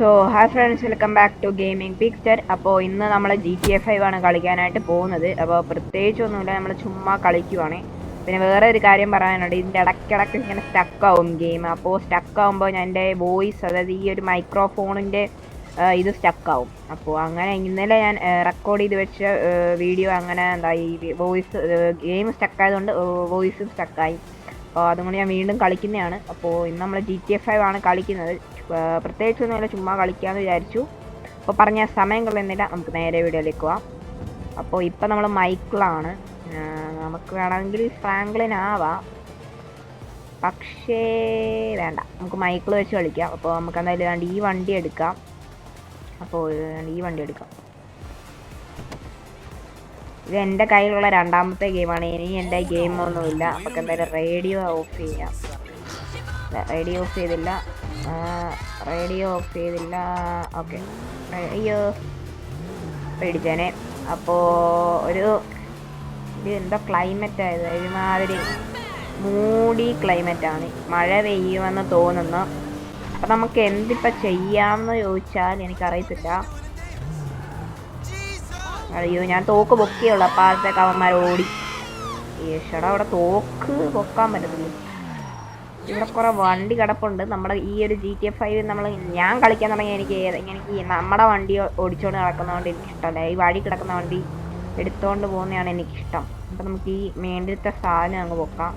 So hi friends, welcome back to gaming picture. അപ്പോൾ ഇന്ന് നമ്മൾ GTA 5 ആണ് കളിക്കാനായിട്ട് പോകുന്നത്. അപ്പോൾ പ്രത്യേകിച്ചൊന്നുമില്ല, നമ്മൾ ചുമ്മാ കളിക്കുവാണ്. പിന്നെ വേറെ ഒരു കാര്യം പറയാനുണ്ട്, ഇതിൻ്റെ ഇടയ്ക്കിടയ്ക്ക് ഇങ്ങനെ സ്റ്റക്കാവും ഗെയിം. അപ്പോൾ സ്റ്റക്കാവുമ്പോൾ ഞാൻ എൻ്റെ വോയിസ്, അതായത് ഈ ഒരു മൈക്രോഫോണിൻ്റെ ഇത് സ്റ്റക്കാവും. അപ്പോൾ അങ്ങനെ ഇന്നലെ ഞാൻ റെക്കോർഡ് ചെയ്ത് വെച്ച വീഡിയോ അങ്ങനെ എന്തായി, വോയിസ് ഗെയിം സ്റ്റക്കായതുകൊണ്ട് വോയിസും സ്റ്റക്കായി. അപ്പോൾ അതുകൊണ്ട് ഞാൻ വീണ്ടും കളിക്കുന്നതാണ്. അപ്പോൾ ഇന്ന് നമ്മൾ GTA 5 ആണ് കളിക്കുന്നത്. പ്രത്യേകിച്ചൊന്നുമില്ല, ചുമ്മാ കളിക്കാമെന്ന് വിചാരിച്ചു. അപ്പോൾ പറഞ്ഞ സമയം കളയുന്നില്ല, നമുക്ക് നേരെ വീഡിയോയിലേക്ക് പോവാം. അപ്പോൾ ഇപ്പം നമ്മൾ മൈക്കിളാണ്. നമുക്ക് വേണമെങ്കിൽ ഫ്രാങ്ക്ലിൻ ആവാം, പക്ഷേ വേണ്ട, നമുക്ക് മൈക്കിൾ വെച്ച് കളിക്കാം. അപ്പോൾ നമുക്ക് എന്തായാലും ഈ വണ്ടി എടുക്കാം. അപ്പോൾ ഈ വണ്ടി എടുക്കാം. ഇത് എൻ്റെ കയ്യിലുള്ള രണ്ടാമത്തെ ഗെയിമാണ്. ഇനി എൻ്റെ ഗെയിമൊന്നുമില്ല. നമുക്ക് എന്തായാലും റേഡിയോ ഓഫ് ചെയ്യാം. റേഡിയോ ഓഫ് ചെയ്തില്ല. ഓക്കെ, അയ്യോ പേടിച്ചേനെ. അപ്പോൾ ഇത് എന്താ ക്ലൈമറ്റ് ആയത്, ഒരുമാതിരി മൂടി ക്ലൈമറ്റാണ്, മഴ പെയ്യുമെന്ന് തോന്നുന്നു. അപ്പം നമുക്ക് എന്തിപ്പോൾ ചെയ്യാമെന്ന് ചോദിച്ചാൽ എനിക്കറിയത്തില്ല. അയ്യോ, ഞാൻ തോക്ക് പൊക്കിയുള്ളൂ, അപ്പം ആദ്യത്തേക്ക് അവന്മാർ ഓടി. ഈശ്വടാ, അവിടെ തോക്ക് പൊക്കാൻ പറ്റത്തില്ല. ഇവിടെ കുറേ വണ്ടി കിടപ്പുണ്ട്. നമ്മുടെ ഈ ഒരു GTA 5 ഞാൻ കളിക്കാൻ തുടങ്ങി എനിക്ക് നമ്മുടെ വണ്ടി ഓടിച്ചുകൊണ്ട് നടക്കുന്നതുകൊണ്ട് എനിക്കിഷ്ടമല്ല. ഈ വഴി കിടക്കുന്ന വണ്ടി എടുത്തുകൊണ്ട് പോകുന്നതാണ് എനിക്കിഷ്ടം. അപ്പം നമുക്ക് ഈ മേണ്ടിലത്തെ സാധനം അങ്ങ് പൊക്കാം.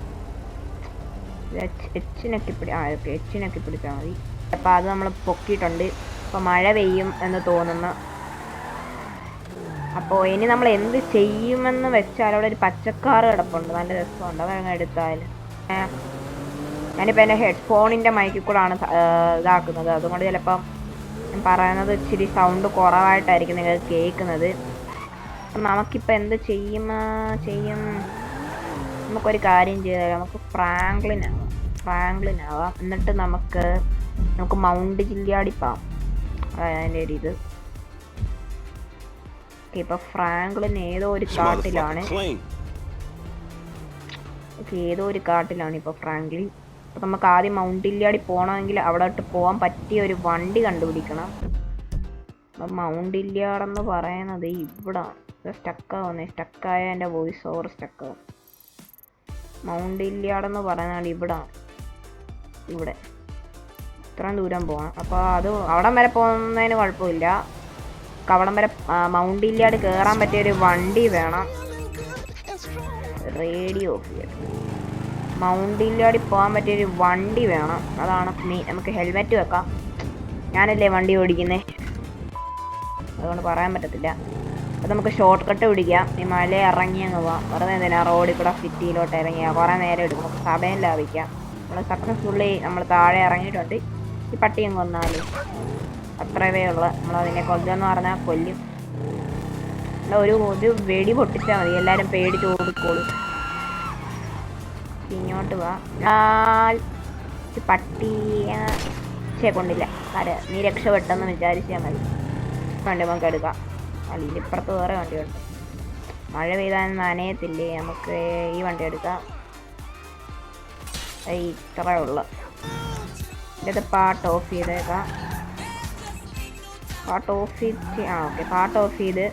എച്ചിനൊക്കെ പിടിച്ചാൽ മതി. അപ്പം അത് നമ്മൾ പൊക്കിയിട്ടുണ്ട്. അപ്പം മഴ പെയ്യും എന്ന് തോന്നുന്നു. അപ്പോൾ ഇനി നമ്മൾ എന്ത് ചെയ്യുമെന്ന് വെച്ചാൽ അവിടെ ഒരു പച്ചക്കാറ് കിടപ്പുണ്ട്, നല്ല രസമുണ്ട്, അതങ്ങ് എടുത്താൽ. ഞാനിപ്പോൾ എൻ്റെ ഹെഡ്ഫോണിൻ്റെ മൈക്കിൽ കൂടെയാണ് ഇതാക്കുന്നത്. അതുകൊണ്ട് ചിലപ്പം ഞാൻ പറയുന്നത് ഇച്ചിരി സൗണ്ട് കുറവായിട്ടായിരിക്കും നിങ്ങൾ കേൾക്കുന്നത്. അപ്പം നമുക്കിപ്പോൾ എന്ത് ചെയ്യും, നമുക്കൊരു കാര്യം ചെയ്താൽ നമുക്ക് ഫ്രാങ്ക്ലിൻ ആവാം. എന്നിട്ട് നമുക്ക് മൗണ്ട് ജില്യാടി പോവാം. അതിൻ്റെ ഒരു ഇത്. ഇപ്പൊ ഫ്രാങ്ക്ലിൻ ഏതോ ഒരു കാട്ടിലാണ് ഇപ്പൊ ഫ്രാങ്ക്ലിൻ. അപ്പൊ നമുക്ക് ആദ്യം മൗണ്ടില്യാടി പോകണമെങ്കിൽ അവിടോട്ട് പോകാൻ പറ്റിയ ഒരു വണ്ടി കണ്ടുപിടിക്കണം. അപ്പൊ മൗണ്ടില്യാടെന്ന് പറയുന്നത് ഇവിടെ സ്റ്റക്കായ എൻ്റെ വോയിസ് ഓവർ സ്റ്റക്കാവും. മൗണ്ടില്യാടെന്ന് പറയുന്നത് ഇവിടെ ഇത്രയും ദൂരം പോകണം. അപ്പോൾ അത് അവിടം വരെ പോകുന്നതിന് കുഴപ്പമില്ല. അവിടം വരെ മൗണ്ടില്യാട് കയറാൻ പറ്റിയൊരു വണ്ടി വേണം. റേഡിയോ ഓഫ് ചെയ്യണം. മൗണ്ടില്യാടി പോകാൻ പറ്റിയൊരു വണ്ടി വേണം, അതാണ് മെയിൻ. നമുക്ക് ഹെൽമെറ്റ് വെക്കാം, ഞാനല്ലേ വണ്ടി ഓടിക്കുന്നേ, അതുകൊണ്ട് പറയാൻ പറ്റത്തില്ല. അപ്പോൾ നമുക്ക് ഷോർട്ട് കട്ട് പിടിക്കാം. ഈ മല ഇറങ്ങി അങ്ങ് പോവാം. വെറുതെ എന്തിനാ റോഡിൽ കൂടെ സിറ്റിയിലോട്ട് ഇറങ്ങിയാൽ കുറേ നേരം എടുക്കും, സമയം ലാഭിക്കാം. നമ്മൾ സക്സസ്ഫുള്ളി നമ്മൾ താഴെ ഇറങ്ങിയിട്ടുണ്ട്. ഈ പട്ടി അങ്ങ് വന്നാലും അത്രവേ ഉള്ളു. നമ്മളതിനെ കൊല്ലുമെന്ന് പറഞ്ഞാൽ കൊല്ലും. ഒരു വെടി പൊട്ടിച്ചാൽ മതി, എല്ലാവരും പേടിച്ച് ഓടിക്കോളും. ഇങ്ങോട്ട് വാ. പട്ടിയെ കൊണ്ടില്ല, നീ രക്ഷപ്പെട്ടെന്ന് വിചാരിച്ചാൽ മതി. വണ്ടി നമുക്ക് എടുക്കാം. അല്ലെങ്കിൽ ഇപ്പുറത്ത് വേറെ വണ്ടിയുണ്ട്, മഴ പെയ്താൽ നനയത്തില്ലേ. നമുക്ക് ഈ വണ്ടി എടുക്കാം. ഇത്രയേ ഉള്ളു. ഇതിൻ്റെ പാട്ട് ഓഫ് ചെയ്തേക്കാം. പാട്ട് ഓഫ് ചെയ്ത്.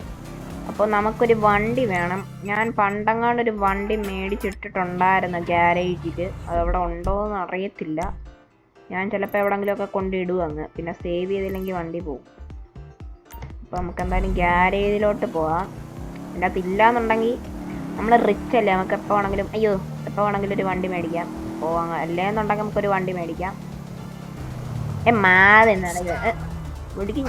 അപ്പോൾ നമുക്കൊരു വണ്ടി വേണം. ഞാൻ പണ്ടങ്ങാണ്ടൊരു വണ്ടി മേടിച്ചിട്ടിട്ടുണ്ടായിരുന്നു ഗ്യാരേജിൽ. അതവിടെ ഉണ്ടോയെന്ന് അറിയത്തില്ല. ഞാൻ ചിലപ്പോൾ എവിടെയെങ്കിലുമൊക്കെ കൊണ്ടിടും അങ്ങ്, പിന്നെ സേവ് ചെയ്തില്ലെങ്കിൽ വണ്ടി പോകും. അപ്പോൾ നമുക്ക് എന്തായാലും ഗ്യാരേജിലോട്ട് പോവാം. അതിൻ്റെ അകത്ത് ഇല്ലയെന്നുണ്ടെങ്കിൽ നമ്മൾ റിച്ച് അല്ലേ, നമുക്ക് എപ്പോൾ വേണമെങ്കിലും ഒരു വണ്ടി മേടിക്കാം. അപ്പോൾ അല്ലേന്നുണ്ടെങ്കിൽ നമുക്കൊരു വണ്ടി മേടിക്കാം. ഒടുക്കി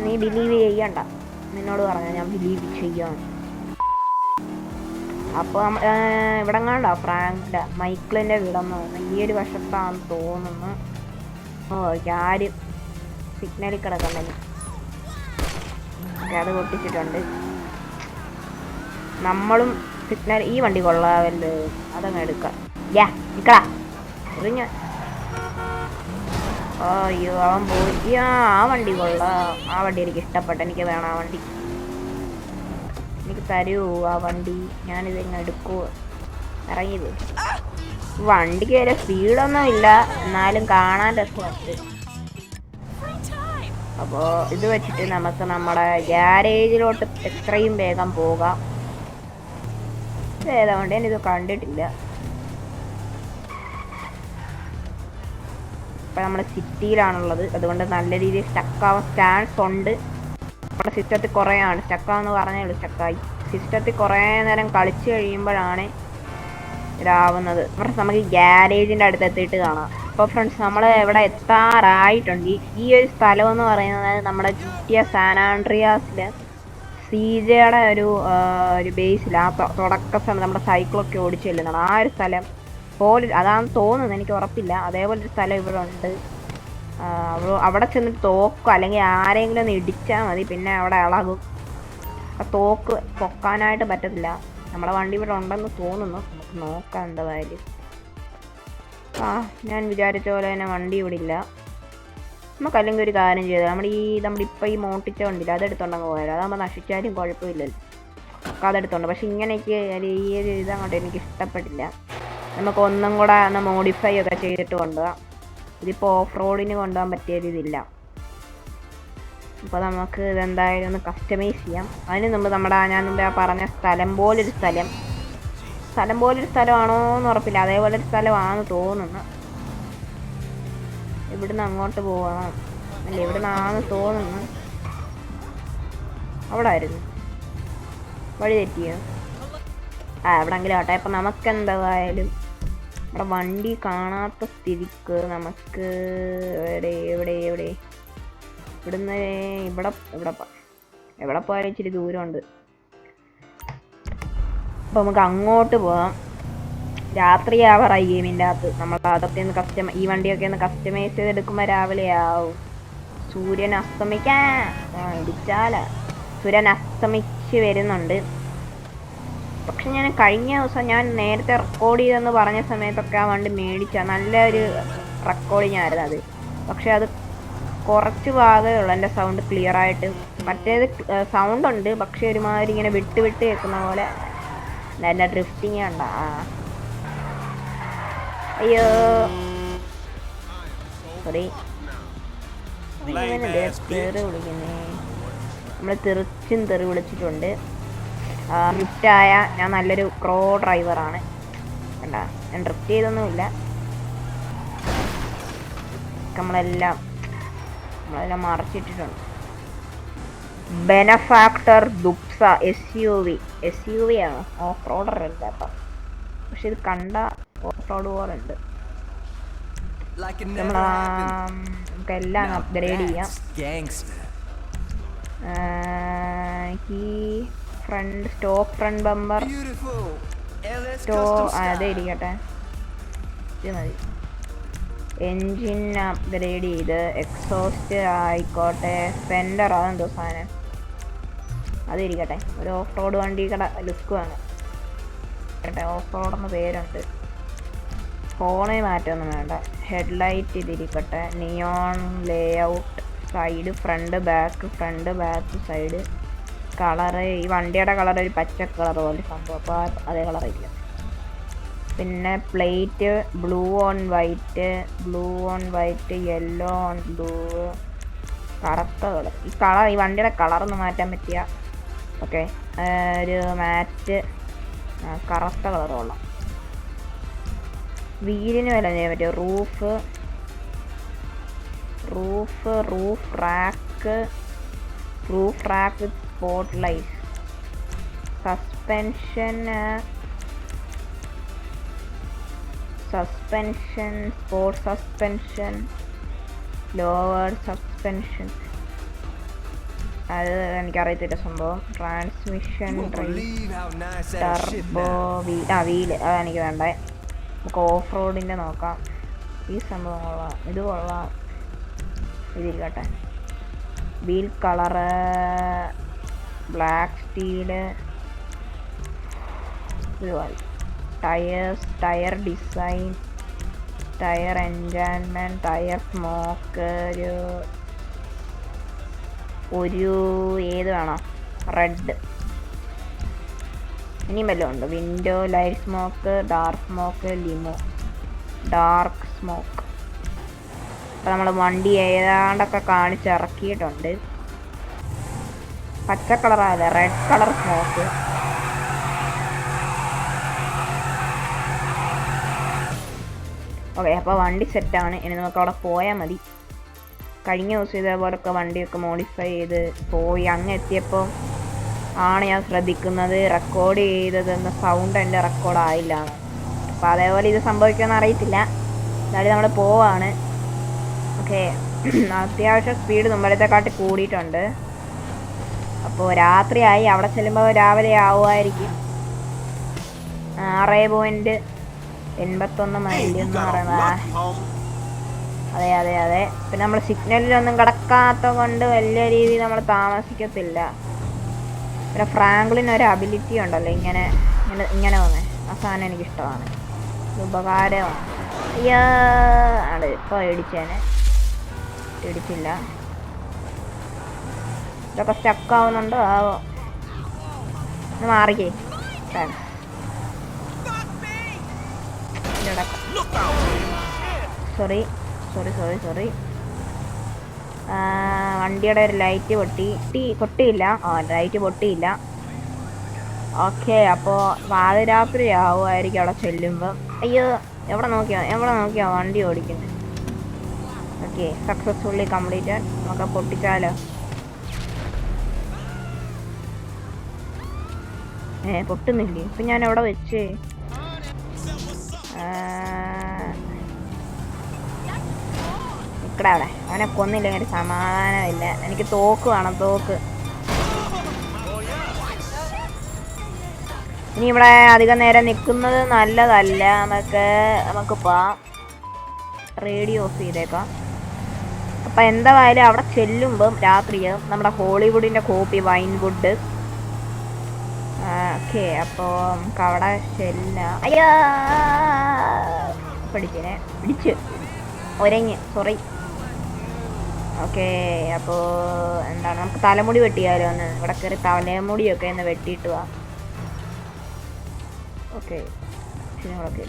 നീ ബിലീവ് ചെയ്യണ്ട, നിന്നോട് പറഞ്ഞ ഞാൻ ബിലീവ് ചെയ്യാം. അപ്പോൾ ഇവിടെ ഫ്രാങ്കിൻ്റെ മൈക്കിളിൻ്റെ വീടെന്ന് തോന്നുന്നു, ഈ ഒരു വശത്താണെന്ന് തോന്നുന്നു. ആരും സിഗ്നലിൽ കിടക്കണ്ടെങ്കിൽ അത് പൊട്ടിച്ചിട്ടുണ്ട്. നമ്മളും സിഗ്നൽ, ഈ വണ്ടി കൊള്ളാവല്ലോ, അതങ്ങ് എടുക്കാം. നിക്കടാ എറിഞ്ഞ. അയ്യോ, അവൻ പോയി. ആ വണ്ടി കൊള്ളാം, ആ വണ്ടി എനിക്ക് ഇഷ്ടപ്പെട്ടു, എനിക്ക് വേണം ആ വണ്ടി. എനിക്ക് തരൂ ആ വണ്ടി, ഞാനിതെങ്ങനെ എടുക്കുമോ. ഇറങ്ങിയത് വണ്ടിക്ക് വരെ സ്പീഡൊന്നും ഇല്ല, എന്നാലും കാണാൻ രസമുണ്ട്. അപ്പോൾ ഇത് വെച്ചിട്ട് നമുക്ക് നമ്മുടെ ഗ്യാരേജിലോട്ട് എത്രയും വേഗം പോകാം. ഏതാണ്ട് ഞാനിത് കണ്ടിട്ടില്ല. ഇപ്പം നമ്മൾ സിറ്റിയിലാണുള്ളത്, അതുകൊണ്ട് നല്ല രീതിയിൽ സ്റ്റക്കാവാൻ ചാൻസ് ഉണ്ട്. നമ്മുടെ സിസ്റ്റത്തിൽ കുറേയാണ് സ്റ്റക്കാന്ന് പറഞ്ഞേ ഉള്ളൂ. സ്റ്റക്കായി സിസ്റ്റത്തിൽ കുറേ നേരം കളിച്ച് കഴിയുമ്പോഴാണ് ഇതാവുന്നത്. ഫ്രണ്ട്സ് നമുക്ക് ഈ ഗ്യാരേജിൻ്റെ അടുത്ത് എത്തിയിട്ട് കാണാം. അപ്പോൾ ഫ്രണ്ട്സ് നമ്മൾ ഇവിടെ എത്താറായിട്ടുണ്ട്. ഈ ഒരു സ്ഥലം എന്ന് പറയുന്നത് നമ്മുടെ GTA സാൻ ആൻഡ്രിയാസിലെ CJയുടെ ഒരു ബേസിൽ ആ തുടക്ക സ്ഥലം നമ്മുടെ സൈക്കിളൊക്കെ ഓടിച്ച് ചെല്ലുന്നതാണ്. ആ ഒരു സ്ഥലം പോലെ അതാണെന്ന് തോന്നുന്നത്, എനിക്ക് ഉറപ്പില്ല. അതേപോലൊരു സ്ഥലം ഇവിടെ ഉണ്ട്. അവിടെ ചെന്നിട്ട് തോക്കും അല്ലെങ്കിൽ ആരെങ്കിലും ഒന്ന് ഇടിച്ചാൽ മതി, പിന്നെ അവിടെ ഇളകും. ആ തോക്ക് പൊക്കാനായിട്ട് പറ്റത്തില്ല. നമ്മുടെ വണ്ടി ഇവിടെ ഉണ്ടെന്ന് തോന്നുന്നു. നമുക്ക് നോക്കാം എന്തായാലും. ഞാൻ വിചാരിച്ച പോലെ തന്നെ വണ്ടി ഇവിടെ ഇല്ല. നമുക്ക് അല്ലെങ്കിൽ ഒരു കാര്യം ചെയ്താൽ നമ്മളിപ്പോൾ ഈ മോട്ടിച്ച വണ്ടിയില്ല, അതെടുത്തോണ്ടങ്ങ് പോയാലോ. അതാകുമ്പോൾ നശിച്ചാലും കുഴപ്പമില്ലല്ലോ. അതെടുത്തോണ്ട്. പക്ഷെ ഇങ്ങനെയൊക്കെ ഈ ഒരു ഇതങ്ങോട്ട് എനിക്ക് ഇഷ്ടപ്പെട്ടില്ല. നമുക്ക് ഒന്നും കൂടെ ഒന്ന് മോഡിഫൈ ഒക്കെ ചെയ്തിട്ട് കൊണ്ടുപോകാം. ഇതിപ്പോൾ ഓഫ് റോഡിന് കൊണ്ടുപോകാൻ പറ്റിയ ഇതില്ല. അപ്പോൾ നമുക്ക് ഇതെന്തായാലും ഒന്ന് കസ്റ്റമൈസ് ചെയ്യാം. അതിന് മുമ്പ് ഞാൻ മുമ്പേ പറഞ്ഞ സ്ഥലം പോലൊരു സ്ഥലമാണോ എന്ന് ഉറപ്പില്ല. അതേപോലെ ഒരു സ്ഥലമാണെന്ന് തോന്നുന്നു. ഇവിടുന്ന് അങ്ങോട്ട് പോവാം. അല്ല, ഇവിടുന്നാണെന്ന് തോന്നുന്നു. അവിടെ ആയിരുന്നു വഴി തെറ്റിയോ? എവിടെങ്കിലും ആട്ടെ. അപ്പം നമുക്ക് എന്തായാലും നമ്മുടെ വണ്ടി കാണാത്ത സ്ഥിതിക്ക് നമുക്ക് എവിടെ ഇവിടുന്ന് എവിടെ പോയാലും ഇച്ചിരി ദൂരമുണ്ട്. അപ്പോൾ നമുക്ക് അങ്ങോട്ട് പോകാം. രാത്രി ആവാറായി ഗെയിമിൻ്റെ അകത്ത്. നമ്മൾ അതൊക്കെ ഒന്ന് ഈ വണ്ടിയൊക്കെ ഒന്ന് കസ്റ്റമൈസ് ചെയ്തെടുക്കുമ്പോൾ രാവിലെ ആവും. സൂര്യൻ അസ്തമിച്ച് വരുന്നുണ്ട്. പക്ഷെ ഞാൻ കഴിഞ്ഞ ദിവസം ഞാൻ നേരത്തെ റെക്കോർഡ് ചെയ്തെന്ന് പറഞ്ഞ സമയത്തൊക്കെ ആ വണ്ടി മേടിച്ച നല്ലൊരു റെക്കോർഡിങ് ആയിരുന്നു അത്. പക്ഷെ അത് കുറച്ച് ഭാഗമേ ഉള്ളൂ എൻ്റെ സൗണ്ട് ക്ലിയർ ആയിട്ട്. മറ്റേത് സൗണ്ട് ഉണ്ട്, പക്ഷെ ഒരുമാതിരി ഇങ്ങനെ വിട്ട് കേൾക്കുന്ന പോലെ. നല്ല ഡ്രിഫ്റ്റിങ് ഉണ്ട. അയ്യോ സോറി. തെറി വിളിക്കുന്നേ. നമ്മൾ തെറി വിളിച്ചിട്ടുണ്ട്. ഡ്രിഫ്റ്റായ ഞാൻ നല്ലൊരു പ്രോ ഡ്രൈവറാണ്. കണ്ട, ഞാൻ ഡ്രിഫ്റ്റ് ചെയ്തൊന്നുമില്ല. നമ്മളെല്ലാം മറച്ചിട്ടിട്ടുണ്ട്. ബെനഫാക്ടർ ദുപ്സ SUV ആണ്. ഓഫ് റോഡർ അല്ല അപ്പം. പക്ഷെ ഇത് കണ്ട ഓഫ് റോഡ് പോലെ ഉണ്ട്. നമുക്കെല്ലാം അപ്ഗ്രേഡ് ചെയ്യാം. സ്റ്റോക്ക് ഫ്രണ്ട് ബമ്പർ അതേ ഇരിക്കട്ടെ, ഇത് മതി. എൻജിൻ അപ്ഗ്രേഡ് ചെയ്ത് എക്സോസ്റ്റ് ആയിക്കോട്ടെ. ഫെൻഡർ അതെന്തോ സാധനം, അതിരിക്കട്ടെ. ഒരു ഓഫ് റോഡ് വണ്ടിയുടെ ലുക്ക് വേണം കേട്ടെ. ഓഫ് റോഡെന്ന് പേരുണ്ട്. ഫോണേ മാറ്റമൊന്നും വേണ്ട. ഹെഡ്ലൈറ്റ് ഇതിരിക്കട്ടെ. Neon layout. Side front back side. Colour ഈ വണ്ടിയുടെ കളർ ഒരു പച്ച കളർ പോലെ സംഭവം. അപ്പോൾ അതേ കളറായിരിക്കും. പിന്നെ plate blue on white, yellow on blue. കറുത്ത കളർ. ഈ വണ്ടിയുടെ കളറൊന്ന് മാറ്റാൻ പറ്റിയ ഓക്കെ. ഒരു മാറ്റ് കറുത്ത കളർ കൊള്ളാം. വീലിന് വില ചെയ്യാൻ പറ്റിയ roof rack with spotlight. Suspension sport suspension, lower suspension. അത് എനിക്കറിയത്തില്ല സംഭവം. ട്രാൻസ്മിഷൻ, ടർബോ, വീല് അതെനിക്ക് വേണ്ടേ. നമുക്ക് ഓഫ് റോഡിൻ്റെ നോക്കാം. ഈ സംഭവം കൊള്ളാം, ഇത് കൊള്ളാം, ഇതിരിക്കട്ടെ. Wheel colour black steel. Tyre design, tyre എൻജാൻമെൻറ്റ്, ടയർ സ്മോക്ക്. ഒരു ഏത് വേണം? റെഡ്. ഇനിയും വല്ലതും ഉണ്ട്. Window light smoke, dark smoke, limo, dark smoke. അപ്പോൾ നമ്മൾ വണ്ടി ഏതാണ്ടൊക്കെ കാണിച്ചിറക്കിയിട്ടുണ്ട്. പച്ച കളറായല്ല, റെഡ് കളർ സ്മോക്ക്. ഓക്കെ, അപ്പോൾ വണ്ടി സെറ്റാണ്. ഇനി നമുക്ക് അവിടെ പോയാൽ മതി. കഴിഞ്ഞ ദിവസം ഇതേപോലൊക്കെ വണ്ടിയൊക്കെ മോഡിഫൈ ചെയ്ത് പോയി. അങ്ങ് എത്തിയപ്പോൾ ആണ് ഞാൻ ശ്രദ്ധിക്കുന്നത് റെക്കോർഡ് ചെയ്തതെന്ന സൗണ്ട് എൻ്റെ റെക്കോർഡായില്ല. അപ്പോൾ അതേപോലെ ഇത് സംഭവിക്കുമെന്ന് അറിയത്തില്ല. എന്നാലും നമ്മൾ പോവാണ്. ഓക്കെ, അത്യാവശ്യം സ്പീഡ് മുമ്പലത്തെക്കാട്ടി കൂടിയിട്ടുണ്ട്. അപ്പോൾ രാത്രിയായി. അവിടെ ചെല്ലുമ്പോൾ രാവിലെ ആവുമായിരിക്കും. 6.81 മൈൽ എന്ന് പറയുന്നത്. അതെ അതെ അതെ. പിന്നെ നമ്മൾ സിഗ്നലിലൊന്നും കിടക്കാത്ത കൊണ്ട് വലിയ രീതിയിൽ നമ്മൾ താമസിക്കത്തില്ല. പിന്നെ ഫ്രാങ്ക്ലിന് ഒരു അബിലിറ്റി ഉണ്ടല്ലോ, ഇങ്ങനെ ഇങ്ങനെ ഇങ്ങനെ വന്നേ. ആ സാധനം എനിക്കിഷ്ടമാണ്, ഉപകാരമാണ്. അയ്യോ ആണ് ഇപ്പോൾ ഇടിച്ചേനെ. ഇടിച്ചില്ല. ഇതൊക്കെ സ്റ്റക്കാവുന്നുണ്ടോ ആവോ? ഒന്ന് മാറിക്കേ. Sorry sorry sorry sorry. വണ്ടിയുടെ ഒരു ലൈറ്റ് പൊട്ടിയില്ല. ലൈറ്റ് പൊട്ടിയില്ല. ഓക്കെ, അപ്പോൾ പാതിരാത്രി ആവുമായിരിക്കും അവിടെ ചെല്ലുമ്പോൾ. അയ്യോ, എവിടെ നോക്കിയാ വണ്ടി ഓടിക്കുന്നത്. Okay, successfully completed. നമുക്ക് പൊട്ടിച്ചാലോ? പൊട്ടുന്നില്ലേ? ഇപ്പം ഞാൻ എവിടെ വെച്ച്? അവിടെ അവനെ കൊന്നില്ലെങ്കിൽ സമാധാനമില്ല. എനിക്ക് തോക്ക് വേണം, തോക്ക്. ഇനി ഇവിടെ അധികം നേരം നിൽക്കുന്നത് നല്ലതല്ല. നമുക്ക് പോവാം. റേഡിയോ ഓഫ് ചെയ്തേക്കാം. അപ്പം എന്തായാലും അവിടെ ചെല്ലുമ്പം രാത്രിയും നമ്മുടെ ഹോളിവുഡിൻ്റെ കോപ്പി വൈൻവുഡ്. ഓക്കെ, അപ്പോൾ നമുക്ക് അവിടെ ചെല്ലാം. അയ്യോ, പിടിച്ച് ഒരഞ്ഞ്. സോറി. ഓക്കെ, അപ്പോൾ എന്താണ്, നമുക്ക് തലമുടി വെട്ടിയാലോ? ഒന്ന് ഇവിടെ കയറി തലമുടിയൊക്കെ ഒന്ന് വെട്ടിയിട്ട് പോവാം. ഓക്കെ, ശരികളൊക്കെ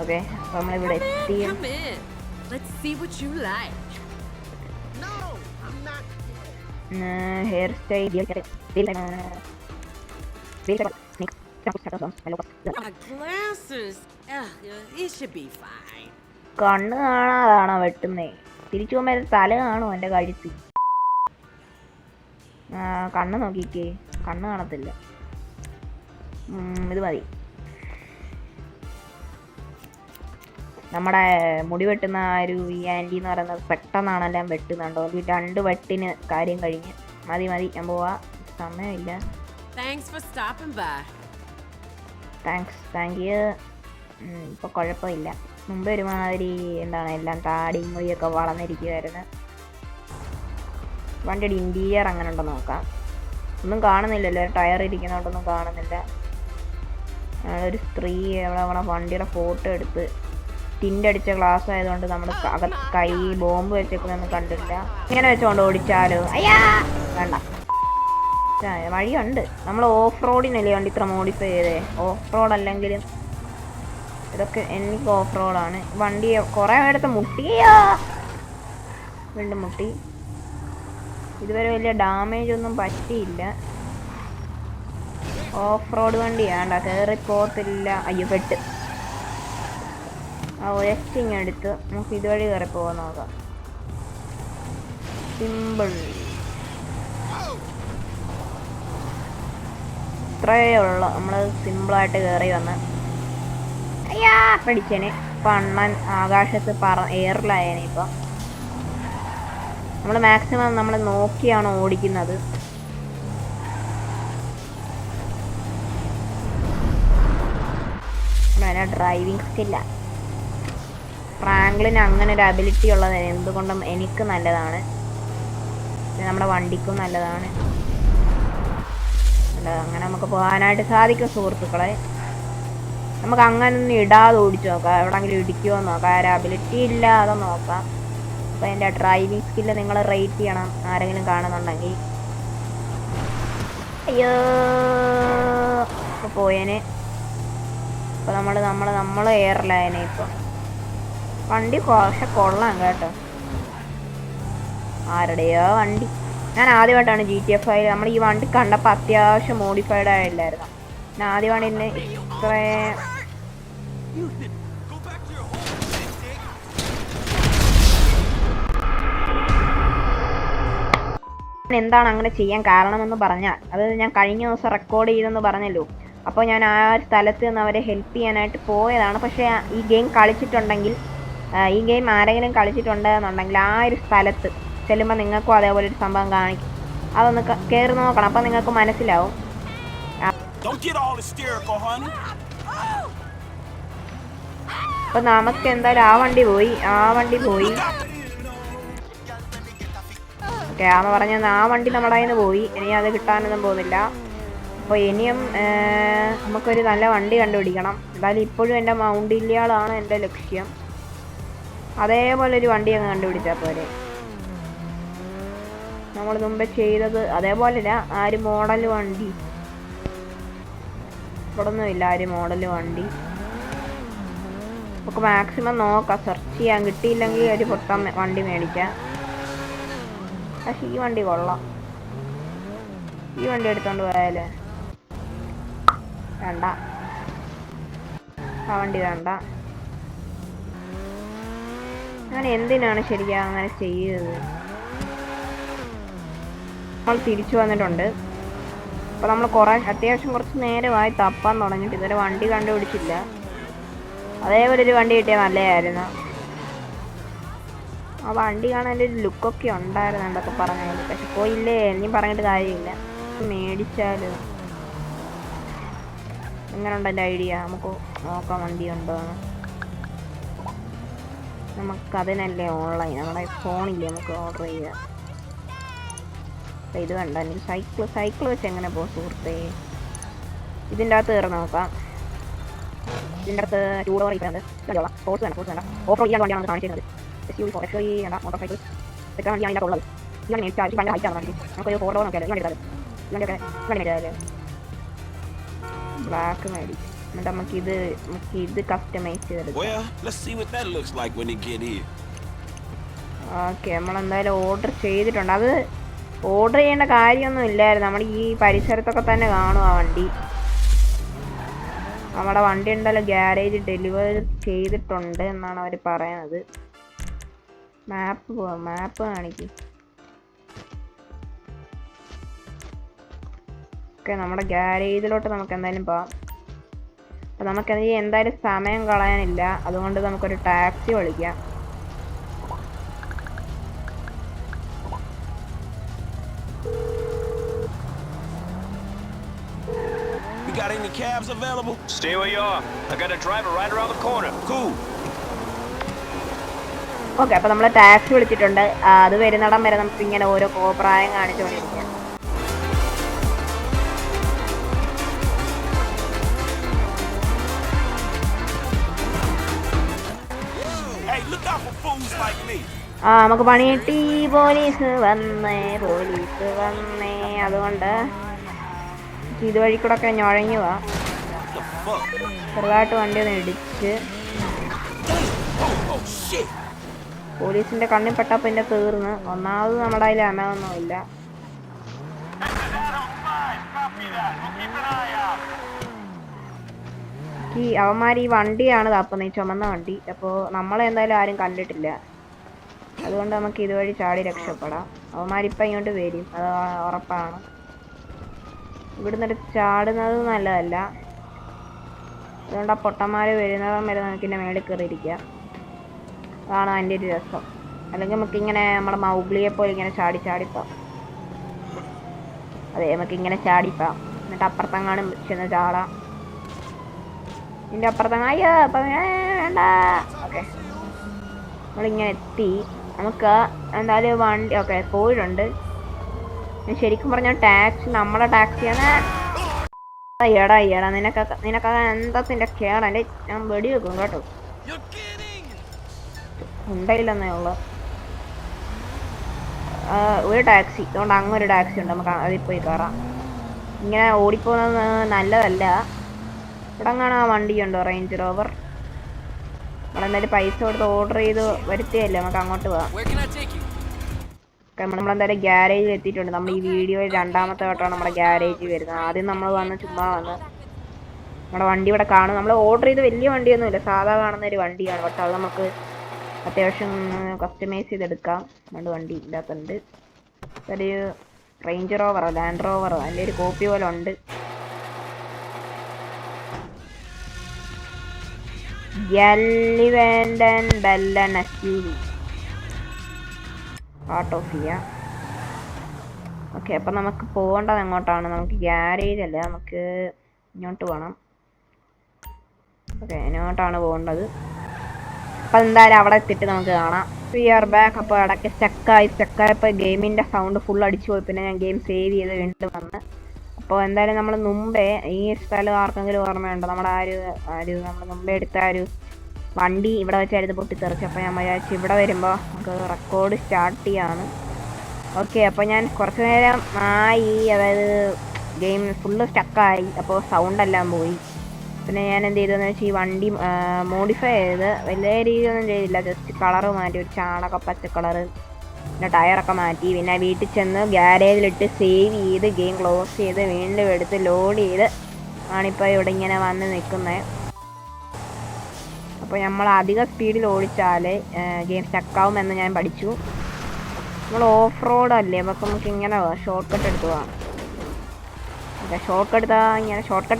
ഓക്കെ. അപ്പോൾ നമ്മളിവിടെ എത്തി. ഹെയർ സ്റ്റൈൽ കണ്ണ് കാണാതാണോ വെട്ടുന്നേ? തിരിച്ചു പോകുമ്പോൾ തല കാണുമോ എൻ്റെ കഴുത്തി? കണ്ണ് നോക്കിക്കേ, കണ്ണ് കാണത്തില്ല. ഇത് മതി. നമ്മുടെ മുടി വെട്ടുന്ന ഒരു ഈ ആൻറ്റി എന്ന് പറയുന്നത് പെട്ടെന്നാണെല്ലാം വെട്ടുന്നുണ്ടോ? ഈ 2 വെട്ടിന് കാര്യം കഴിഞ്ഞ്. മതി ഞാൻ പോവാ, സമയമില്ല. Thank you. ഇപ്പോൾ കുഴപ്പമില്ല. മുമ്പ് ഒരുമാതിരി എന്താണ് എല്ലാം താടിയും മുടിയൊക്കെ വളർന്നിരിക്കുമായിരുന്നു. വണ്ടിയുടെ ഇൻറ്റീരിയർ അങ്ങനെ ഉണ്ടോ നോക്കാം. ഒന്നും കാണുന്നില്ലല്ലോ, ടയർ ഇരിക്കുന്നതുകൊണ്ടൊന്നും കാണുന്നില്ല. ഒരു സ്ത്രീ അവിടെ വണ്ടിയുടെ ഫോട്ടോ എടുത്ത് ടിൻഡടിച്ച ഗ്ലാസ് ആയതുകൊണ്ട് നമ്മുടെ കൈ ബോംബ് വെച്ചേക്കുന്നൊന്നും കണ്ടില്ല. ഇങ്ങനെ വെച്ചോണ്ട് ഓടിച്ചാലോ? അയ്യാ വേണ്ട, വഴിയുണ്ട്. നമ്മൾ ഓഫ് റോഡിനല്ലേ വണ്ടി ഇത്ര മോഡിഫൈ ചെയ്തേ. ഓഫ് റോഡ് അല്ലെങ്കിലും ഇതൊക്കെ എനിക്ക് ഓഫ് റോഡാണ്. വണ്ടി കുറേ എടുത്ത് മുട്ടിയോ, വീണ്ടും മുട്ടി. ഇതുവരെ വലിയ ഡാമേജ് ഒന്നും പറ്റിയില്ല. ഓഫ് റോഡ് വണ്ടിയാണ്ട, കയറി പോകത്തില്ല. അയ്യോ പെട്ട്. ഒരച്ചിങ് എടുത്ത് നമുക്ക് ഇതുവഴി കയറി പോകാൻ നോക്കാം. സിമ്പിൾ, ഇത്രയേ ഉള്ളു. നമ്മൾ സിമ്പിളായിട്ട് കയറി വന്ന് അയ്യാ പഠിച്ചേനെ. ഇപ്പം അണ്ണൻ ആകാശത്ത് എയറിലായേനെ. ഇപ്പം നമ്മൾ മാക്സിമം നമ്മൾ നോക്കിയാണ് ഓടിക്കുന്നത്. ഡ്രൈവിംഗ് സ്കില്ല. ഫ്രാങ്ക്ലിന് അങ്ങനെ ഒരു അബിലിറ്റി ഉള്ളത് എന്തുകൊണ്ടും എനിക്ക് നല്ലതാണ്, നമ്മുടെ വണ്ടിക്കും നല്ലതാണ്. അങ്ങനെ നമുക്ക് പോകാനായിട്ട് സാധിക്കും സുഹൃത്തുക്കളെ. നമുക്ക് അങ്ങനെ ഒന്നും ഇടാതെ ഓടിച്ചു നോക്കാം, എവിടെയെങ്കിലും ഇടിക്കുമോ നോക്കാം. ആ അബിലിറ്റി ഇല്ല അതോ നോക്കാം. അപ്പോൾ എൻ്റെ ഡ്രൈവിംഗ് സ്കില്ല് നിങ്ങൾ റേറ്റ് ചെയ്യണം ആരെങ്കിലും കാണുന്നുണ്ടെങ്കിൽ. അയ്യോ ഇപ്പോൾ പോയേനെ. ഇപ്പോൾ നമ്മൾ എയറിലായനെ. ഇപ്പോൾ വണ്ടി പക്ഷെ കൊള്ളാം കേട്ടോ. ആരുടെയോ വണ്ടി. ഞാൻ ആദ്യമായിട്ടാണ് GTA 5 നമ്മൾ ഈ വണ്ടി കണ്ടപ്പോൾ അത്യാവശ്യം മോഡിഫൈഡ് ആയില്ലായിരുന്നു. ഞാൻ ആദ്യമാണ് ഇന്ന് ഇത്ര എന്താണ് അങ്ങനെ ചെയ്യാൻ കാരണമെന്ന് പറഞ്ഞാൽ, അത് ഞാൻ കഴിഞ്ഞ ദിവസം റെക്കോർഡ് ചെയ്തെന്ന് പറഞ്ഞല്ലോ. അപ്പോൾ ഞാൻ ആ സ്ഥലത്ത് നിന്ന് അവരെ ഹെൽപ്പ് ചെയ്യാനായിട്ട് പോയതാണ്. പക്ഷേ ഈ ഗെയിം കളിച്ചിട്ടുണ്ടെങ്കിൽ, ഈ ഗെയിം ആരെങ്കിലും കളിച്ചിട്ടുണ്ടെന്നുണ്ടെങ്കിൽ ആ ഒരു സ്ഥലത്ത് ചെല്ലുമ്പോൾ നിങ്ങൾക്കും അതേപോലെ ഒരു സംഭവം കാണിക്കും. അതൊന്ന് കയറി നോക്കണം, അപ്പം നിങ്ങൾക്ക് മനസ്സിലാവും. അപ്പം നമുക്ക് എന്തായാലും ആ വണ്ടി പോയി. ഓക്കെ, ആന്ന് പറഞ്ഞത് ആ വണ്ടി നമ്മുടെ കയ്യിൽ നിന്ന് പോയി. ഇനി അത് കിട്ടാനൊന്നും പോകുന്നില്ല. അപ്പോൾ ഇനിയും നമുക്കൊരു നല്ല വണ്ടി കണ്ടുപിടിക്കണം. എന്തായാലും ഇപ്പോഴും എൻ്റെ മൗണ്ടില്യാളാണ് എൻ്റെ ലക്ഷ്യം. അതേപോലെ ഒരു വണ്ടി അങ്ങ് കണ്ടുപിടിച്ചാൽ പോരെ. നമ്മൾ മുമ്പേ ചെയ്തത് അതേപോലെയല്ല. ആ ഒരു മോഡൽ വണ്ടി ഇവിടെ ഒന്നുമില്ല. ആ ഒരു മോഡൽ വണ്ടി നമുക്ക് മാക്സിമം നോക്കാം, സെർച്ച് ചെയ്യാൻ. കിട്ടിയില്ലെങ്കിൽ ഒരു പൊട്ടം വണ്ടി മേടിക്കാം. പക്ഷെ ഈ വണ്ടി കൊള്ളാം. ഈ വണ്ടി എടുത്തോണ്ട് പോയാലേ? വേണ്ട, ആ വണ്ടി വേണ്ട. ഞാൻ എന്തിനാണ് ശരിക്കും അങ്ങനെ ചെയ്തത്? നമ്മൾ തിരിച്ചു വന്നിട്ടുണ്ട്. അപ്പോൾ നമ്മൾ അത്യാവശ്യം കുറച്ച് നേരമായി തപ്പാൻ തുടങ്ങിയിട്ട് ഇതുവരെ വണ്ടി കണ്ടുപിടിച്ചില്ല. അതേപോലെ ഒരു വണ്ടി കിട്ടിയാൽ നല്ലതായിരുന്നു. ആ വണ്ടി കാണാൻ എൻ്റെ ഒരു ലുക്കൊക്കെ ഉണ്ടായിരുന്നു എന്തൊക്കെ പറഞ്ഞത്. പക്ഷെ പോയില്ലേ, ഇനിയും പറഞ്ഞിട്ട് കാര്യമില്ല. മേടിച്ചാൽ എങ്ങനെയുണ്ട് എൻ്റെ ഐഡിയ? നമുക്ക് നോക്കാം വണ്ടി ഉണ്ടോ. നമുക്കതിനല്ലേ ഓൺലൈൻ, നമ്മുടെ ഫോണില്ലേ നമുക്ക് ഓർഡർ ചെയ്യാം. ഇത് വേണ്ട, എനിക്ക് സൈക്കിൾ വെച്ച് എങ്ങനെ പോകും സുഹൃത്തേ? ഇതിൻ്റെ അകത്ത് കയറി നോക്കാം. ഇതിൻ്റെ അകത്ത് 2 ഡോർ ഇരിക്കുന്നുണ്ട്. സ്പോർട്സ് വേണ്ട. ഓഫ് റോഡ് ചെയ്യാൻ വണ്ടിയാണ് നമുക്ക് കാണിച്ചിരുന്നത്. മോട്ടോർ സൈക്കിൾ സെറ്റാണ് വണ്ടിയാണ് ഇതിൻ്റെ ഉള്ളത്. ഇങ്ങനെ മേടിച്ചാൽ ഭയങ്കര ഹൈറ്റാണ് വണ്ടി. നമുക്കൊരു 4 ഡോർ നോക്കിയാലോ? ഇങ്ങനെ മേടിച്ചാലേ ബ്ലാക്ക് മേടിച്ചു. എന്നിട്ട് നമുക്ക് ഇത് കസ്റ്റമൈസ് ചെയ്തെടുക്കാം. ഓക്കെ, നമ്മളെന്തായാലും ഓർഡർ ചെയ്തിട്ടുണ്ട്. അത് ഓർഡർ ചെയ്യേണ്ട കാര്യമൊന്നും ഇല്ലായിരുന്നു. നമ്മൾ ഈ പരിസരത്തൊക്കെ തന്നെ കാണും ആ വണ്ടി. നമ്മുടെ വണ്ടി ഉണ്ടല്ലോ ഗ്യാരേജ് ഡെലിവർ ചെയ്തിട്ടുണ്ട് എന്നാണ് അവർ പറയുന്നത്. മാപ്പ് കാണിക്കും. ഓക്കെ, നമ്മുടെ ഗ്യാരേജിലോട്ട് നമുക്ക് എന്തായാലും പോവാം. അപ്പം നമുക്കത് എന്തായാലും സമയം കളയാനില്ല. അതുകൊണ്ട് നമുക്കൊരു ടാക്സി വിളിക്കാം. Got any cabs available? Stay where you are. I got a driver right around the corner. Cool. Okay, അപ്പോൾ നമ്മൾ ടാക്സി വിളിച്ചിട്ടുണ്ട്. അത് വരുന്നിടം വരെ നമുക്ക് ഇങ്ങനെ ഓരോ കോപ്രായം കാണിച്ചുകൊണ്ടിരിക്കാം. Hey, look out for fools like me. നമുക്ക് പണി കിട്ടി. പോലീസ് വന്നേ. അതുകൊണ്ട് ഇതുവഴി കൂടെ ഒക്കെ ഞൊഴഞ്ഞു പോവാ. ചെറുതായിട്ട് വണ്ടി ഒന്ന് ഇടിച്ച് പോലീസിന്റെ കണ്ണിൽ പെട്ടപ്പോൾ പിന്നെ തീർന്ന്. ഒന്നാമത് നമ്മുടെ അതിൽ അമയൊന്നുമില്ല. അവന്മാർ ഈ വണ്ടിയാണ് തപ്പുന്നത്, ഈ ചുമന്ന വണ്ടി. അപ്പോൾ നമ്മളെ എന്തായാലും ആരും കണ്ടിട്ടില്ല. അതുകൊണ്ട് നമുക്ക് ഇതുവഴി ചാടി രക്ഷപ്പെടാം. അവന്മാരിപ്പം ഇങ്ങോട്ട് വരും, അത് ഉറപ്പാണ്. ഇവിടുന്ന് ചാടുന്നത് നല്ലതല്ല. അതുകൊണ്ട് ആ പൊട്ടന്മാർ വരുന്നതും വരെ നമുക്കിൻ്റെ മേളിൽ കയറിയിരിക്കാം. അതാണ് അതിൻ്റെ ഒരു രസം. അല്ലെങ്കിൽ നമുക്കിങ്ങനെ നമ്മുടെ മൗഗ്ലിയെ പോലെ ഇങ്ങനെ ചാടിപ്പാം. അതെ, നമുക്കിങ്ങനെ ചാടിപ്പാം. എന്നിട്ട് അപ്പുറത്തെങ്ങാനും ചെന്ന് ചാടാം. ഇതിൻ്റെ അപ്പുറത്തെങ്ങാ അപ്പം വേണ്ട. ഓക്കെ, നമ്മളിങ്ങനെ എത്തി. നമുക്ക് എന്തായാലും വണ്ടി ഓക്കെ പോയിട്ടുണ്ട്. ശരിക്കും പറഞ്ഞാൽ നമ്മുടെ ടാക്സിയാണ്. എടാ നിനക്കൊക്കെ എന്തത്തിൻ്റെ കേടാ? എൻ്റെ ഞാൻ വെടി വെക്കും കേട്ടോ. ഉണ്ടായില്ലെന്നേ ഉള്ളു ഒരു ടാക്സി. അതുകൊണ്ട് അങ്ങൊരു ടാക്സി ഉണ്ട്, നമുക്ക് അതിൽ പോയി കയറാം. ഇങ്ങനെ ഓടിപ്പോകുന്നത് നല്ലതല്ല. ഇവിടെ അങ്ങനെ ആ വണ്ടിയുണ്ടോ? Range rover. നമ്മളെന്തായാലും പൈസ കൊടുത്ത് ഓർഡർ ചെയ്ത് വരുത്തിയല്ലേ, നമുക്ക് അങ്ങോട്ട് പോവാം. നമ്മളെന്തായാലും ഗ്യാരേജിൽ എത്തിയിട്ടുണ്ട്. നമ്മൾ ഈ വീഡിയോയിൽ രണ്ടാമത്തെ വട്ടമാണ് നമ്മുടെ ഗ്യാരേജിൽ വരുന്നത്. ആദ്യം നമ്മൾ ചുമ്മാ വന്ന് നമ്മുടെ വണ്ടി ഇവിടെ കാണും. നമ്മൾ ഓർഡർ ചെയ്ത് വലിയ വണ്ടിയൊന്നുമില്ല, സാധാ കാണുന്ന ഒരു വണ്ടിയാണ്. പക്ഷെ അത് നമുക്ക് അത്യാവശ്യം കസ്റ്റമൈസ് ചെയ്തെടുക്കാം. രണ്ട് വണ്ടി ഇതിനകത്തുണ്ട്. ഒരു റേഞ്ച് റോവറോ ലാൻഡ് റോവറോ അതിൻ്റെ ഒരു കോപ്പി പോലെ ഉണ്ട്. ഓക്കെ, അപ്പം നമുക്ക് പോകേണ്ടത് എങ്ങോട്ടാണ്? നമുക്ക് ഗ്യാരേജ് അല്ല, നമുക്ക് ഇങ്ങോട്ട് പോകണം. ഓക്കെ, ഇങ്ങോട്ടാണ് പോകേണ്ടത്. അപ്പം എന്തായാലും അവിടെ എത്തിയിട്ട് നമുക്ക് കാണാം. We are back. അപ്പോൾ ഇടയ്ക്ക് സ്റ്റക്കായപ്പോൾ ഗെയിമിൻ്റെ സൗണ്ട് ഫുൾ അടിച്ചു പോയി. പിന്നെ ഞാൻ ഗെയിം സേവ് ചെയ്ത് വീണ്ടും വന്ന്. അപ്പോൾ എന്തായാലും നമ്മൾ മുമ്പേ ഈ സ്ഥലം ആർക്കെങ്കിലും ഓർമ്മയുണ്ടോ? നമ്മുടെ നമ്മൾ മുമ്പേ എടുത്ത ഒരു വണ്ടി ഇവിടെ വെച്ചായിരുന്നു പൊട്ടിത്തെറിച്ച്. അപ്പോൾ ഞാൻ വിചാരിച്ചു ഇവിടെ വരുമ്പോൾ നമുക്ക് റെക്കോർഡ് സ്റ്റാർട്ട് ചെയ്യാണ്. ഓക്കെ, അപ്പോൾ ഞാൻ കുറച്ച് നേരം അതായത് ഗെയിം ഫുള്ള് സ്റ്റക്കായി. അപ്പോൾ സൗണ്ട് എല്ലാം പോയി. പിന്നെ ഞാൻ എന്ത് ചെയ്തതെന്ന് വെച്ചാൽ ഈ വണ്ടി മോഡിഫൈ ചെയ്ത് വലിയ രീതിയൊന്നും ചെയ്തില്ല. ജസ്റ്റ് കളറ് മാറ്റി, ഒരു ചാണക പച്ച കളറ്, പിന്നെ ടയറൊക്കെ മാറ്റി. പിന്നെ വീട്ടിൽ ചെന്ന് ഗ്യാരേജിലിട്ട് സേവ് ചെയ്ത് ഗെയിം ക്ലോസ് ചെയ്ത് വീണ്ടും എടുത്ത് ലോഡ് ചെയ്ത് ആണിപ്പോൾ ഇവിടെ ഇങ്ങനെ വന്ന് നിൽക്കുന്നത്. അപ്പോൾ നമ്മൾ അധിക സ്പീഡിൽ ഓടിച്ചാൽ ഗെയിം സ്റ്റക്കാവുമെന്ന് ഞാൻ പഠിച്ചു. നമ്മൾ ഓഫ് റോഡ് അല്ലേ, അപ്പോൾ നമുക്ക് ഇങ്ങനെ ഷോർട്ട് കട്ട് എടുത്ത് പോകാം. ഷോർട്ട് കട്ട്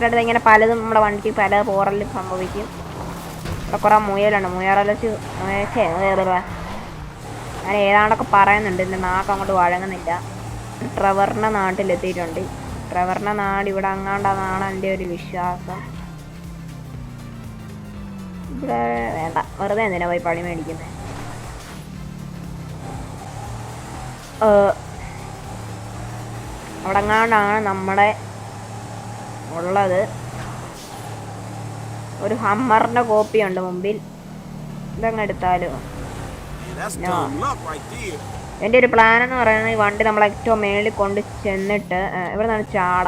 എടുത്താൽ ഇങ്ങനെ പലതും നമ്മുടെ വണ്ടിക്ക് പല പോറലും സംഭവിക്കും. ഇവിടെ കുറേ മുയലുണ്ട്. ഞാൻ ഏതാണ്ടൊക്കെ പറയുന്നുണ്ട്, എൻ്റെ നാക്ക് അങ്ങോട്ട് വഴങ്ങുന്നില്ല. ട്രെവറിൻ്റെ നാട്ടിലെത്തിയിട്ടുണ്ട്. ട്രെവറിൻ്റെ നാട് ഇവിടെ അങ്ങാണ്ടെന്നാണ് എൻ്റെ ഒരു വിശ്വാസം. ഇവിടെ വേണ്ട, വെറുതെ എന്തിനാ പോയി പണി മേടിക്കുന്നത്. അവിടെ അങ്ങാണ്ടാണ് നമ്മുടെ ഉള്ളത്. ഒരു ഹമ്മറിന്റെ കോപ്പി ഉണ്ട് മുമ്പിൽ. ഇതങ്ങ് എടുത്താലോ? എൻ്റെ ഒരു പ്ലാൻ എന്ന് പറയുന്നത് ഈ വണ്ടി നമ്മൾ ഏറ്റവും മേളിൽ കൊണ്ട് ചെന്നിട്ട് ഇവിടെ നിന്നാണ് ചാട.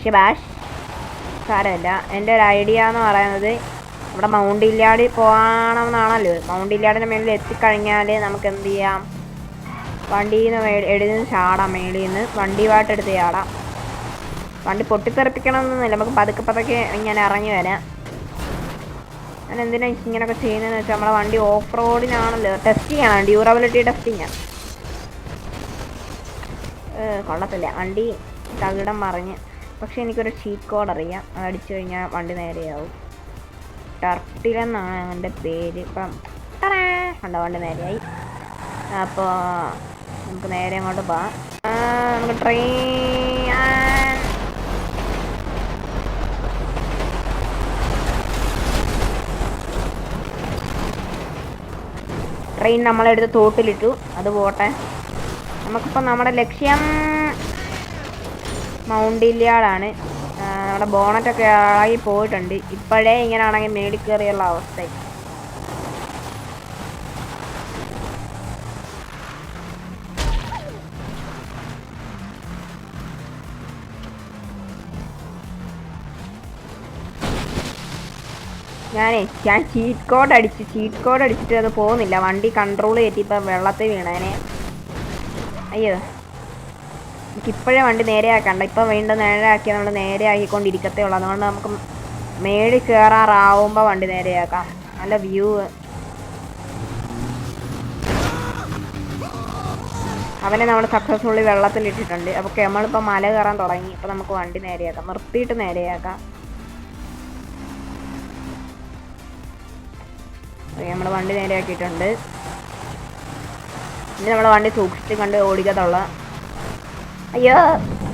ശിബാഷ് സാരമില്ല. എൻ്റെ ഒരു ഐഡിയ എന്ന് പറയുന്നത് ഇവിടെ മൗണ്ട് ഇല്ലാടി പോകണമെന്നാണല്ലോ. മൗണ്ട് ഇല്ലാടിൻ്റെ മേളിൽ എത്തിക്കഴിഞ്ഞാൽ നമുക്ക് എന്ത് ചെയ്യാം, വണ്ടിയിൽ നിന്ന് എടുത്ത് ചാടാം. മേളിൽ നിന്ന് വണ്ടിയുമായിട്ട് എടുത്ത് ചാടാം. വണ്ടി പൊട്ടിത്തെറിപ്പിക്കണമെന്നൊന്നുമില്ല, നമുക്ക് പതുക്കെ ഇങ്ങനെ ഇറങ്ങി വരാം. ഞാൻ എന്തിനാണ് ഇങ്ങനെയൊക്കെ ചെയ്യുന്നതെന്ന് വെച്ചാൽ നമ്മളെ വണ്ടി ഓഫ് റോഡിനാണല്ലോ, ടെസ്റ്റിംഗ് ആണ്, ഡ്യൂറബിലിറ്റി ടെസ്റ്റിംഗ് ആണ്. കൊള്ളത്തില്ല, വണ്ടി തകിടം മറിഞ്ഞ്. പക്ഷെ എനിക്കൊരു ചീറ്റ് കോഡ് അറിയാം, അത് അടിച്ചു കഴിഞ്ഞാൽ വണ്ടി നേരെയാവും. ടർട്ടിലെന്നാണ് എൻ്റെ പേര്. ഇപ്പം കണ്ടോ, വണ്ടി നേരെയായി. അപ്പോൾ നമുക്ക് നേരെ അങ്ങോട്ട് പോകാം. നമുക്ക് ട്രെയിൻ നമ്മളെടുത്ത് തോട്ടിലിട്ടു. അത് പോട്ടെ. നമുക്കിപ്പോൾ നമ്മുടെ ലക്ഷ്യം മൗണ്ട് ഇല്യാടാണ്. നമ്മുടെ ബോണറ്റൊക്കെ ആയി പോയിട്ടുണ്ട്. ഇപ്പോഴേ ഇങ്ങനെയാണെങ്കിൽ മേടിൽ കയറിയുള്ള അവസ്ഥ. ഞാൻ ചീറ്റ് കോഡ് അടിച്ചിട്ട് അത് പോകുന്നില്ല. വണ്ടി കൺട്രോൾ ചെയ്തിട്ട് ഇപ്പം വെള്ളത്തിൽ വീണേനെ. അയ്യോ, എനിക്കിപ്പോഴേ വണ്ടി നേരെയാക്കണ്ട. ഇപ്പം വീണ്ടും നേരെയാക്കിയാൽ നമ്മൾ നേരെ ആക്കിക്കൊണ്ടിരിക്കത്തേ ഉള്ളൂ. അതുകൊണ്ട് നമുക്ക് മേളിൽ കയറാറാവുമ്പോൾ വണ്ടി നേരെയാക്കാം. നല്ല വ്യൂ. അവനെ നമ്മൾ സക്സസ്ഫുള്ളി വെള്ളത്തിലിട്ടിട്ടുണ്ട്. അപ്പോൾ നമ്മളിപ്പോൾ മല കയറാൻ തുടങ്ങി. അപ്പോൾ നമുക്ക് വണ്ടി നേരെയാക്കാം, നിർത്തിയിട്ട് നേരെയാക്കാം. നമ്മൾ വണ്ടി നേരെയാക്കിയിട്ടുണ്ട്. ഇനി നമ്മൾ വണ്ടി സൂക്ഷിച്ച് കണ്ട് ഓടിക്കത്തുള്ള. അയ്യോ,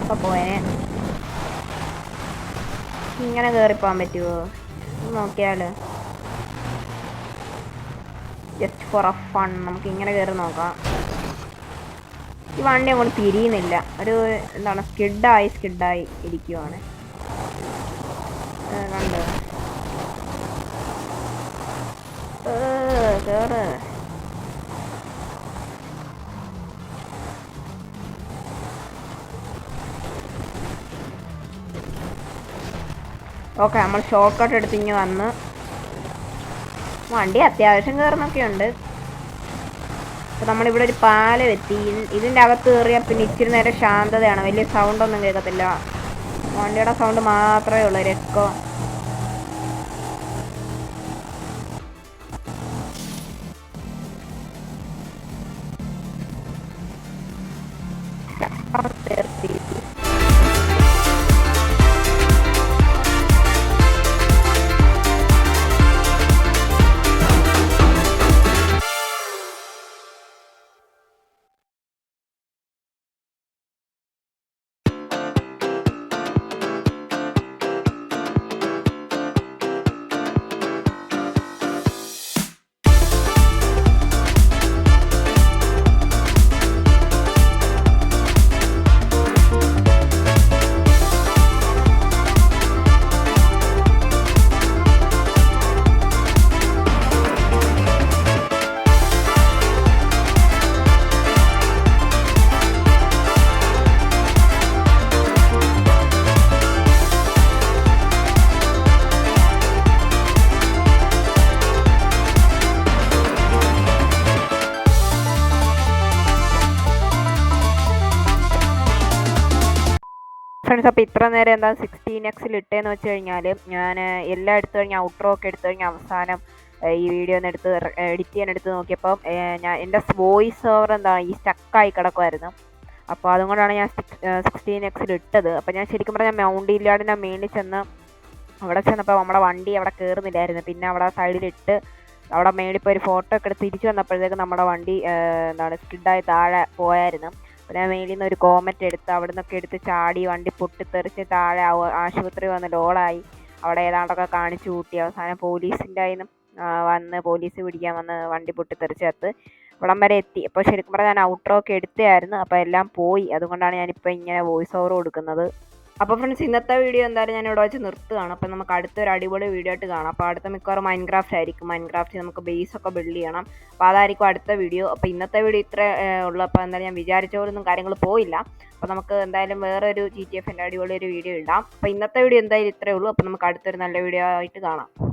അപ്പോൾ പോയേ. ഇങ്ങനെ കയറിപ്പോകാൻ പറ്റുമോ നോക്കിയാൽ? ജസ്റ്റ് ഫോർ എ ഫൺ നമുക്ക് ഇങ്ങനെ കയറി നോക്കാം. ഈ വണ്ടി അങ്ങോട്ട് തിരിയുന്നില്ല. ഒരു എന്താണ്, സ്കിഡായി ഇരിക്കുവാണ്. കണ്ടോ? കേറ്. ഓക്കെ, നമ്മൾ ഷോർട്ട് കട്ട് എടുത്ത് ഇങ്ങനെ വന്ന് വണ്ടി അത്യാവശ്യം കയറുന്നൊക്കെ ഉണ്ട്. അപ്പോൾ നമ്മളിവിടെ ഒരു പാലം എത്തി. ഇതിൻ്റെ അകത്ത് കയറിയാൽ പിന്നെ ഇച്ചിരി നേരം ശാന്തതയാണ്, വലിയ സൗണ്ടൊന്നും കേൾക്കത്തില്ല. വണ്ടിയുടെ സൗണ്ട് മാത്രമേ ഉള്ളൂ, ഒരു എക്കോ. ഫ്രണ്ട്സ്, അപ്പോൾ ഇത്ര നേരം എന്താ 16x ഇട്ടേന്ന് വെച്ച് കഴിഞ്ഞാൽ ഞാൻ എല്ലാം എടുത്തു കഴിഞ്ഞ് ഔട്ട്രോ ഒക്കെ എടുത്തു കഴിഞ്ഞ് അവസാനം ഈ വീഡിയോ ഒന്ന് എടുത്ത് എഡിറ്റ് ചെയ്യാൻ എടുത്ത് നോക്കിയപ്പോൾ ഞാൻ എൻ്റെ വോയിസ് ഓവർ ഈ സ്റ്റക്കായി കിടക്കുമായിരുന്നു. അപ്പോൾ അതുകൊണ്ടാണ് ഞാൻ 16x ഇട്ടത്. അപ്പോൾ ഞാൻ ശരിക്കും പറഞ്ഞാൽ മൗണ്ട് ഇല്ലാടിനെ മേളിൽ ചെന്ന് അവിടെ ചെന്നപ്പോൾ നമ്മുടെ വണ്ടി അവിടെ കയറുന്നില്ലായിരുന്നു. പിന്നെ അവിടെ സൈഡിലിട്ട് അവിടെ മേളിൽ പോയി ഒരു ഫോട്ടോ ഒക്കെ എടുത്ത് തിരിച്ചു വന്നപ്പോഴത്തേക്ക് നമ്മുടെ വണ്ടി സ്കിഡായി താഴെ പോയായിരുന്നു. അപ്പോൾ ഞാൻ മേലിൽ നിന്ന് ഒരു കോമറ്റ് എടുത്ത് അവിടെ നിന്നൊക്കെ എടുത്ത് ചാടി വണ്ടി പൊട്ടിത്തെറിച്ച് താഴെ ആശുപത്രി വന്ന് ലോളായി. അവിടെ ഏതാണ്ടൊക്കെ കാണിച്ചു കൂട്ടി. അവസാനം പോലീസിൻ്റെ കയ്യിൽ നിന്ന് വന്ന് പോലീസ് പിടിക്കാൻ വന്ന് വണ്ടി പൊട്ടിത്തെറിച്ചകത്ത് ഇവിടം വരെ എത്തി. അപ്പോൾ ശരിക്കും പറഞ്ഞാൽ ഞാൻ ഔട്ട്രോ ഒക്കെ എടുത്തായിരുന്നു. അപ്പോൾ എല്ലാം പോയി. അതുകൊണ്ടാണ് ഞാനിപ്പോൾ ഇങ്ങനെ വോയിസ് ഓവർ കൊടുക്കുന്നത്. അപ്പോൾ ഫ്രണ്ട്സ്, ഇന്നത്തെ വീഡിയോ എന്തായാലും ഞാൻ ഇവിടെ വെച്ച് നിർത്തുകയാണ്. അപ്പോൾ നമുക്ക് അടുത്തൊരു അടിപൊളി വീഡിയോ ആയിട്ട് കാണാം. അപ്പോൾ അടുത്ത മിക്കവാറും മൈൻക്രാഫ്റ്റ് ആയിരിക്കും. മൈൻക്രാഫ്റ്റ് നമുക്ക് ബേസ് ഒക്കെ ബിൽഡ് ചെയ്യണം. അപ്പോൾ അതായിരിക്കും അടുത്ത വീഡിയോ. അപ്പോൾ ഇന്നത്തെ വീഡിയോ ഇത്ര ഉള്ളൂ. അപ്പോൾ എന്തായാലും ഞാൻ വിചാരിച്ച പോലൊന്നും കാര്യങ്ങൾ പോയില്ല. അപ്പോൾ നമുക്ക് എന്തായാലും വേറൊരു GTFൻ്റെ അടിപൊളി ഒരു വീഡിയോ ഇടാം. അപ്പോൾ ഇന്നത്തെ വീഡിയോ എന്തായാലും ഇത്രയേ ഉള്ളൂ. അപ്പോൾ നമുക്ക് അടുത്തൊരു നല്ല വീഡിയോ ആയിട്ട് കാണാം.